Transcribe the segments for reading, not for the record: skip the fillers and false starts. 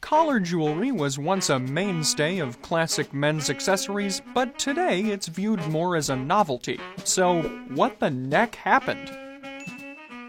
Collar jewelry was once a mainstay of classic men's accessories, but today it's viewed more as a novelty. So, what the neck happened?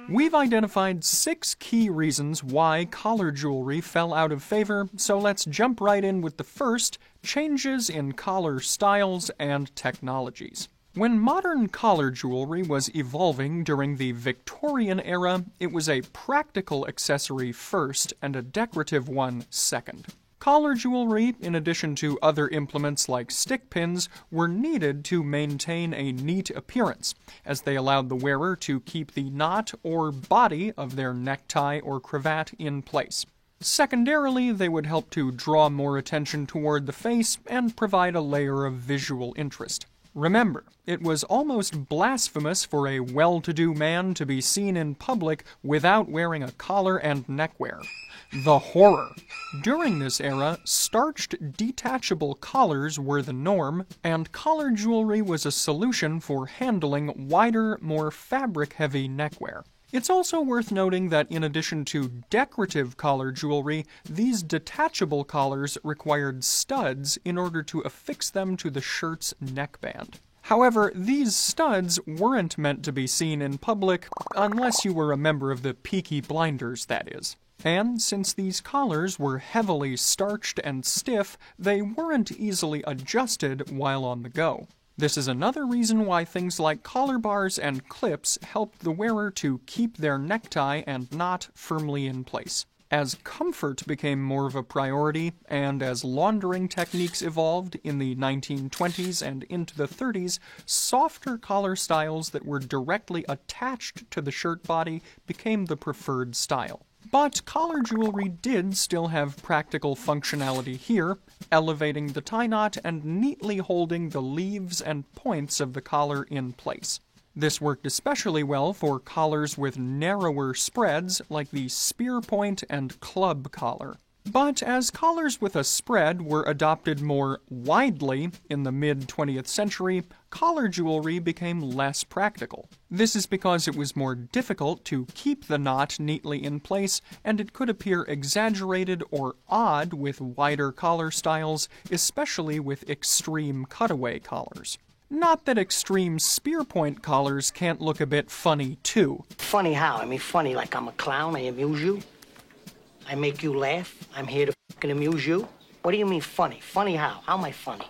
We've identified 6 key reasons why collar jewelry fell out of favor, so let's jump right in with the first: changes in collar styles and technologies. When modern collar jewelry was evolving during the Victorian era, it was a practical accessory first and a decorative one second. Collar jewelry, in addition to other implements like stick pins, were needed to maintain a neat appearance, as they allowed the wearer to keep the knot or body of their necktie or cravat in place. Secondarily, they would help to draw more attention toward the face and provide a layer of visual interest. Remember, it was almost blasphemous for a well-to-do man to be seen in public without wearing a collar and neckwear. The horror! During this era, starched detachable collars were the norm, and collar jewelry was a solution for handling wider, more fabric-heavy neckwear. It's also worth noting that in addition to decorative collar jewelry, these detachable collars required studs in order to affix them to the shirt's neckband. However, these studs weren't meant to be seen in public, unless you were a member of the Peaky Blinders, that is. And since these collars were heavily starched and stiff, they weren't easily adjusted while on the go. This is another reason why things like collar bars and clips helped the wearer to keep their necktie and knot firmly in place. As comfort became more of a priority, and as laundering techniques evolved in the 1920s and into the 30s, softer collar styles that were directly attached to the shirt body became the preferred style. But collar jewelry did still have practical functionality here, elevating the tie knot and neatly holding the leaves and points of the collar in place. This worked especially well for collars with narrower spreads like the spear point and club collar. But as collars with a spread were adopted more widely in the mid-20th century, collar jewelry became less practical. This is because it was more difficult to keep the knot neatly in place, and it could appear exaggerated or odd with wider collar styles, especially with extreme cutaway collars. Not that extreme spear point collars can't look a bit funny, too. Funny how? I mean, funny like I'm a clown, I amuse you? I make you laugh? I'm here to fucking amuse you? What do you mean funny? Funny how? How am I funny?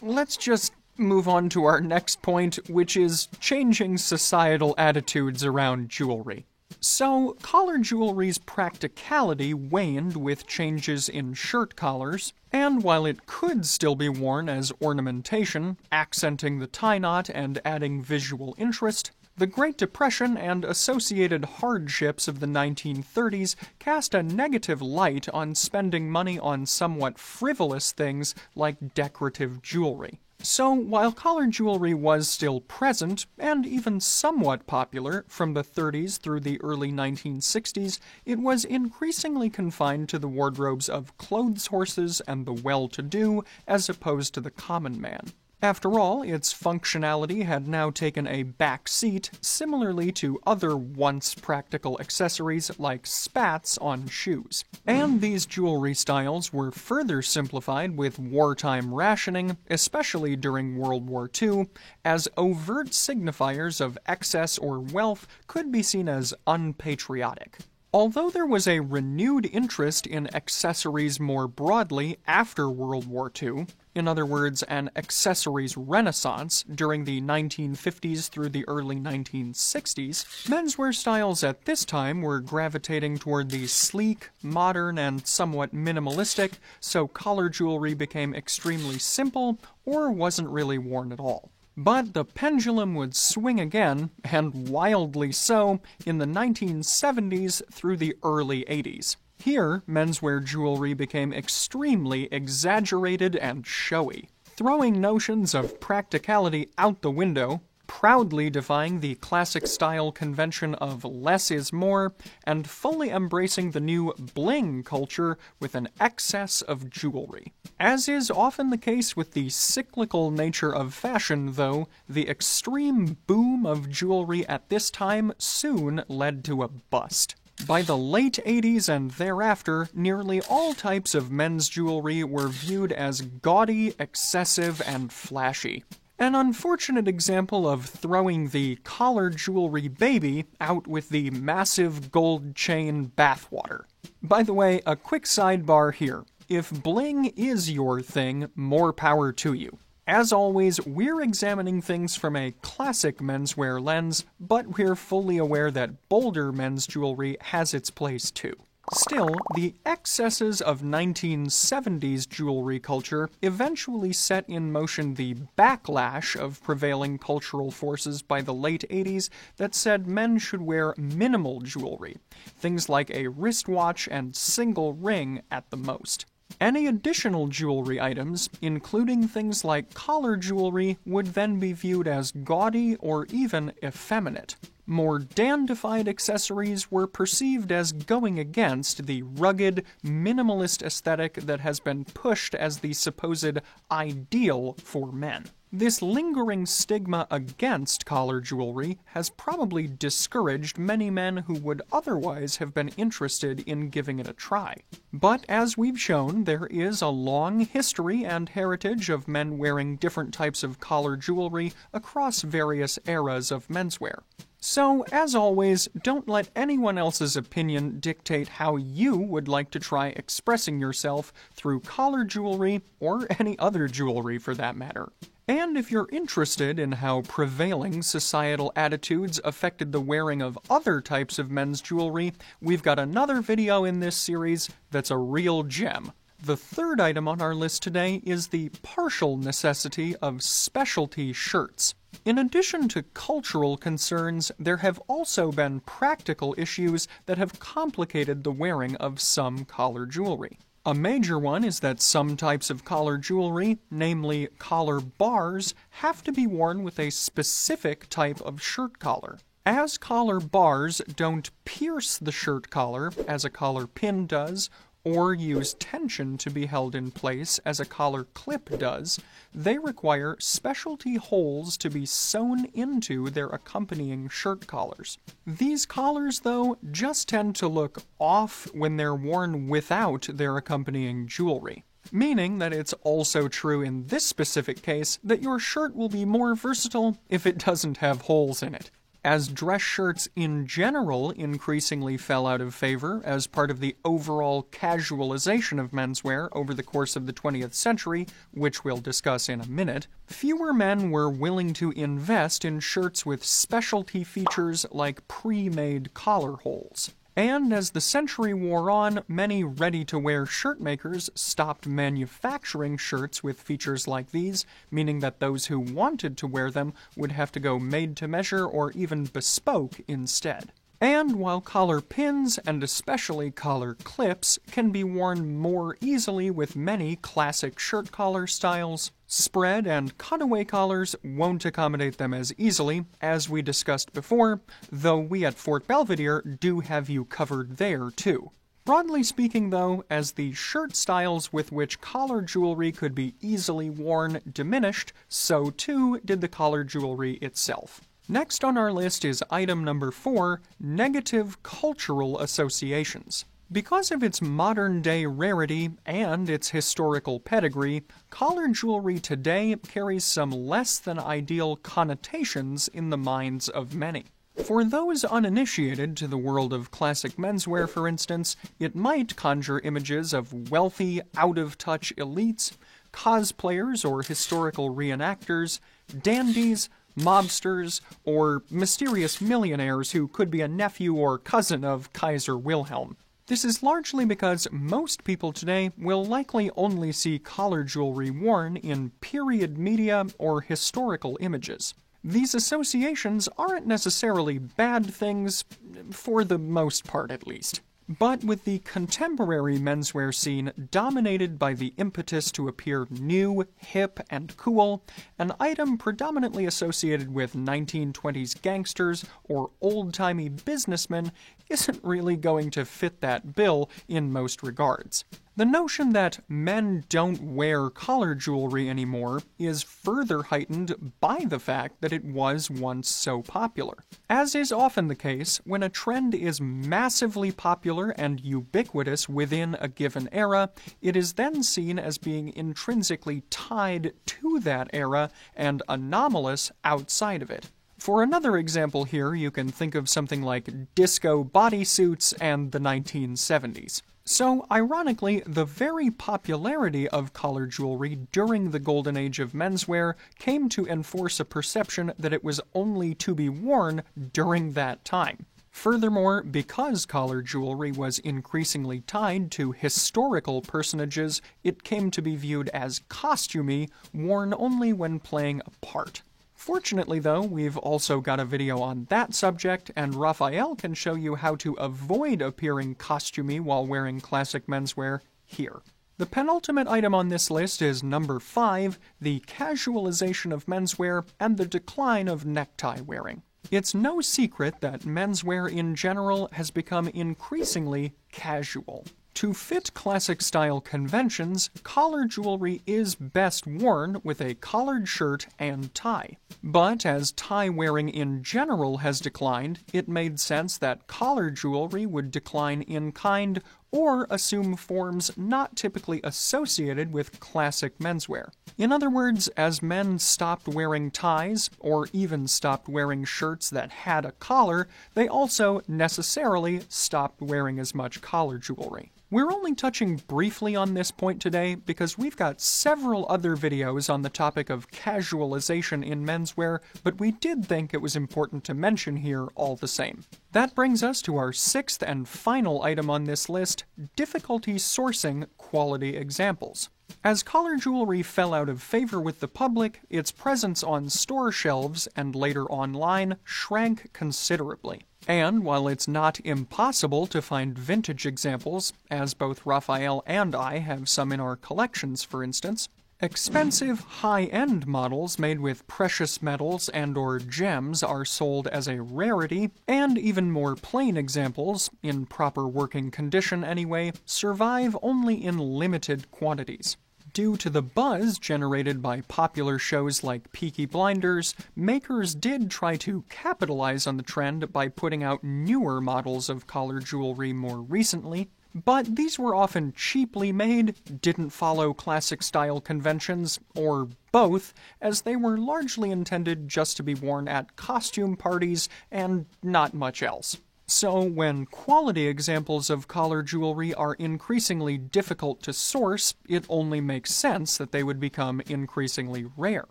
Let's just move on to our next point, which is changing societal attitudes around jewelry. So, collar jewelry's practicality waned with changes in shirt collars, and while it could still be worn as ornamentation, accenting the tie knot and adding visual interest, the Great Depression and associated hardships of the 1930s cast a negative light on spending money on somewhat frivolous things like decorative jewelry. So, while collar jewelry was still present, and even somewhat popular, from the 30s through the early 1960s, it was increasingly confined to the wardrobes of clothes horses and the well-to-do, as opposed to the common man. After all, its functionality had now taken a back seat, similarly to other once practical accessories like spats on shoes. And these jewelry styles were further simplified with wartime rationing, especially during World War II, as overt signifiers of excess or wealth could be seen as unpatriotic. Although there was a renewed interest in accessories more broadly after World War II, in other words, an accessories renaissance during the 1950s through the early 1960s, menswear styles at this time were gravitating toward the sleek, modern, and somewhat minimalistic, so collar jewelry became extremely simple or wasn't really worn at all. But the pendulum would swing again, and wildly so, in the 1970s through the early 80s. Here, menswear jewelry became extremely exaggerated and showy, throwing notions of practicality out the window, proudly defying the classic style convention of less is more, and fully embracing the new bling culture with an excess of jewelry. As is often the case with the cyclical nature of fashion, though, the extreme boom of jewelry at this time soon led to a bust. By the late 80s and thereafter, nearly all types of men's jewelry were viewed as gaudy, excessive, and flashy. An unfortunate example of throwing the collar jewelry baby out with the massive gold chain bathwater. By the way, a quick sidebar here. If bling is your thing, more power to you. As always, we're examining things from a classic menswear lens, but we're fully aware that bolder men's jewelry has its place too. Still, the excesses of 1970s jewelry culture eventually set in motion the backlash of prevailing cultural forces by the late 80s that said men should wear minimal jewelry, things like a wristwatch and single ring at the most. Any additional jewelry items, including things like collar jewelry, would then be viewed as gaudy or even effeminate. More dandified accessories were perceived as going against the rugged, minimalist aesthetic that has been pushed as the supposed ideal for men. This lingering stigma against collar jewelry has probably discouraged many men who would otherwise have been interested in giving it a try. But as we've shown, there is a long history and heritage of men wearing different types of collar jewelry across various eras of menswear. So, as always, don't let anyone else's opinion dictate how you would like to try expressing yourself through collar jewelry, or any other jewelry for that matter. And if you're interested in how prevailing societal attitudes affected the wearing of other types of men's jewelry, we've got another video in this series that's a real gem. The third item on our list today is the partial necessity of specialty shirts. In addition to cultural concerns, there have also been practical issues that have complicated the wearing of some collar jewelry. A major one is that some types of collar jewelry, namely collar bars, have to be worn with a specific type of shirt collar. As collar bars don't pierce the shirt collar, as a collar pin does, or use tension to be held in place as a collar clip does, they require specialty holes to be sewn into their accompanying shirt collars. These collars, though, just tend to look off when they're worn without their accompanying jewelry. Meaning that it's also true in this specific case that your shirt will be more versatile if it doesn't have holes in it. As dress shirts in general increasingly fell out of favor as part of the overall casualization of menswear over the course of the 20th century, which we'll discuss in a minute, fewer men were willing to invest in shirts with specialty features like pre-made collar holes. And as the century wore on, many ready-to-wear shirt makers stopped manufacturing shirts with features like these, meaning that those who wanted to wear them would have to go made-to-measure or even bespoke instead. And while collar pins, and especially collar clips, can be worn more easily with many classic shirt collar styles, spread and cutaway collars won't accommodate them as easily, as we discussed before, though we at Fort Belvedere do have you covered there too. Broadly speaking though, as the shirt styles with which collar jewelry could be easily worn diminished, so too did the collar jewelry itself. Next on our list is item number 4, negative cultural associations. Because of its modern-day rarity and its historical pedigree, collar jewelry today carries some less-than-ideal connotations in the minds of many. For those uninitiated to the world of classic menswear, for instance, it might conjure images of wealthy, out-of-touch elites, cosplayers or historical reenactors, dandies, mobsters, or mysterious millionaires who could be a nephew or cousin of Kaiser Wilhelm. This is largely because most people today will likely only see collar jewelry worn in period media or historical images. These associations aren't necessarily bad things, for the most part at least. But with the contemporary menswear scene dominated by the impetus to appear new, hip, and cool, an item predominantly associated with 1920s gangsters or old-timey businessmen isn't really going to fit that bill in most regards. The notion that men don't wear collar jewelry anymore is further heightened by the fact that it was once so popular. As is often the case, when a trend is massively popular and ubiquitous within a given era, it is then seen as being intrinsically tied to that era and anomalous outside of it. For another example here, you can think of something like disco bodysuits and the 1970s. So, ironically, the very popularity of collar jewelry during the golden age of menswear came to enforce a perception that it was only to be worn during that time. Furthermore, because collar jewelry was increasingly tied to historical personages, it came to be viewed as costumey, worn only when playing a part. Fortunately, though, we've also got a video on that subject, and Raphael can show you how to avoid appearing costumey while wearing classic menswear here. The penultimate item on this list is number 5, the casualization of menswear and the decline of necktie wearing. It's no secret that menswear in general has become increasingly casual. To fit classic-style conventions, collar jewelry is best worn with a collared shirt and tie. But as tie wearing in general has declined, it made sense that collar jewelry would decline in kind or assume forms not typically associated with classic menswear. In other words, as men stopped wearing ties, or even stopped wearing shirts that had a collar, they also necessarily stopped wearing as much collar jewelry. We're only touching briefly on this point today because we've got several other videos on the topic of casualization in menswear, but we did think it was important to mention here all the same. That brings us to our 6th and final item on this list, difficulty sourcing quality examples. As collar jewelry fell out of favor with the public, its presence on store shelves and later online shrank considerably. And while it's not impossible to find vintage examples, as both Raphael and I have some in our collections for instance, expensive, high-end models made with precious metals and/or gems are sold as a rarity, and even more plain examples, in proper working condition anyway, survive only in limited quantities. Due to the buzz generated by popular shows like Peaky Blinders, makers did try to capitalize on the trend by putting out newer models of collar jewelry more recently, but these were often cheaply made, didn't follow classic style conventions, or both, as they were largely intended just to be worn at costume parties and not much else. So, when quality examples of collar jewelry are increasingly difficult to source, it only makes sense that they would become increasingly rare.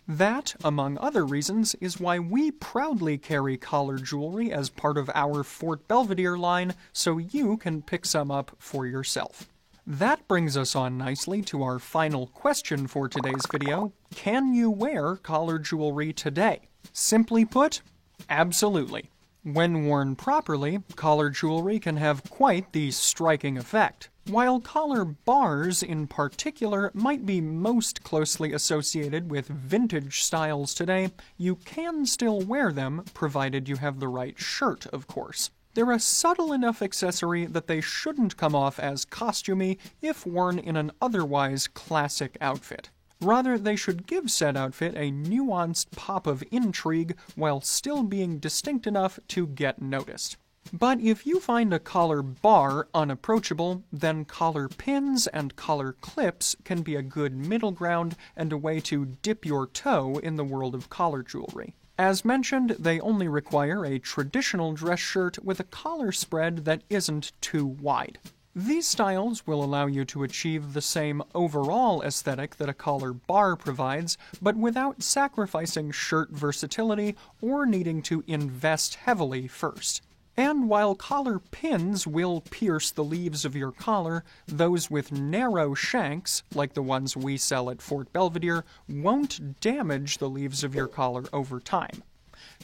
That, among other reasons, is why we proudly carry collar jewelry as part of our Fort Belvedere line, so you can pick some up for yourself. That brings us on nicely to our final question for today's video. Can you wear collar jewelry today? Simply put, absolutely. When worn properly, collar jewelry can have quite the striking effect. While collar bars in particular might be most closely associated with vintage styles today, you can still wear them, provided you have the right shirt, of course. They're a subtle enough accessory that they shouldn't come off as costumey if worn in an otherwise classic outfit. Rather, they should give said outfit a nuanced pop of intrigue while still being distinct enough to get noticed. But if you find a collar bar unapproachable, then collar pins and collar clips can be a good middle ground and a way to dip your toe in the world of collar jewelry. As mentioned, they only require a traditional dress shirt with a collar spread that isn't too wide. These styles will allow you to achieve the same overall aesthetic that a collar bar provides, but without sacrificing shirt versatility or needing to invest heavily first. And while collar pins will pierce the leaves of your collar, those with narrow shanks, like the ones we sell at Fort Belvedere, won't damage the leaves of your collar over time.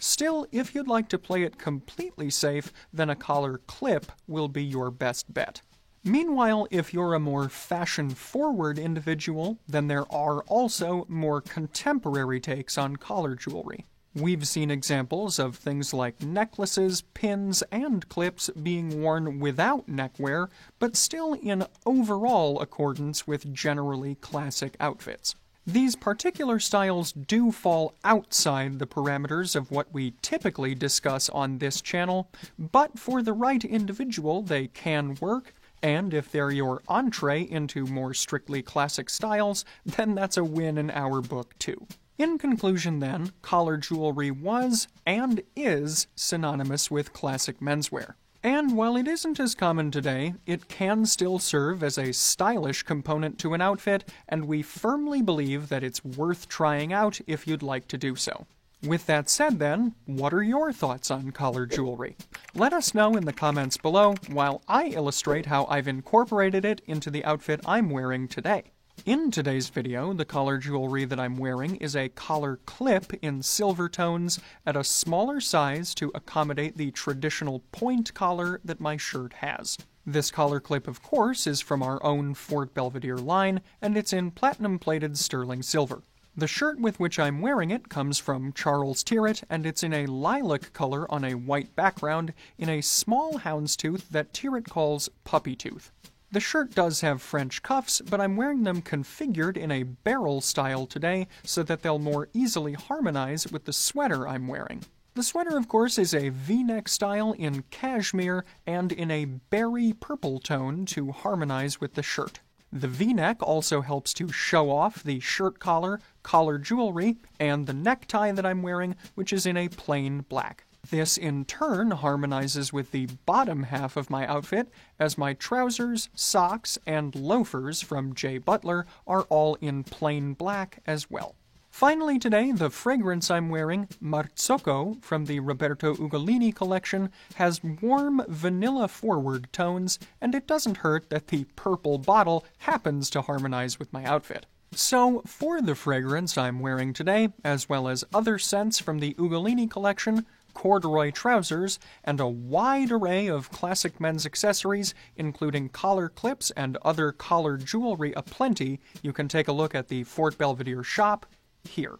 Still, if you'd like to play it completely safe, then a collar clip will be your best bet. Meanwhile, if you're a more fashion-forward individual, then there are also more contemporary takes on collar jewelry. We've seen examples of things like necklaces, pins, and clips being worn without neckwear, but still in overall accordance with generally classic outfits. These particular styles do fall outside the parameters of what we typically discuss on this channel, but for the right individual they can work, and if they're your entree into more strictly classic styles, then that's a win in our book too. In conclusion then, collar jewelry was, and is, synonymous with classic menswear. And while it isn't as common today, it can still serve as a stylish component to an outfit, and we firmly believe that it's worth trying out if you'd like to do so. With that said then, what are your thoughts on collar jewelry? Let us know in the comments below while I illustrate how I've incorporated it into the outfit I'm wearing today. In today's video, the collar jewelry that I'm wearing is a collar clip in silver tones at a smaller size to accommodate the traditional point collar that my shirt has. This collar clip, of course, is from our own Fort Belvedere line, and it's in platinum-plated sterling silver. The shirt with which I'm wearing it comes from Charles Tyrwhitt, and it's in a lilac color on a white background in a small houndstooth that Tyrwhitt calls puppy tooth. The shirt does have French cuffs, but I'm wearing them configured in a barrel style today so that they'll more easily harmonize with the sweater I'm wearing. The sweater, of course, is a V-neck style in cashmere and in a berry purple tone to harmonize with the shirt. The V-neck also helps to show off the shirt collar, collar jewelry, and the necktie that I'm wearing, which is in a plain black. This, in turn, harmonizes with the bottom half of my outfit, as my trousers, socks, and loafers from J. Butler are all in plain black as well. Finally today, the fragrance I'm wearing, Marzocco, from the Roberto Ugolini collection, has warm, vanilla-forward tones, and it doesn't hurt that the purple bottle happens to harmonize with my outfit. So, for the fragrance I'm wearing today, as well as other scents from the Ugolini collection, corduroy trousers, and a wide array of classic men's accessories, including collar clips and other collar jewelry aplenty, you can take a look at the Fort Belvedere shop here.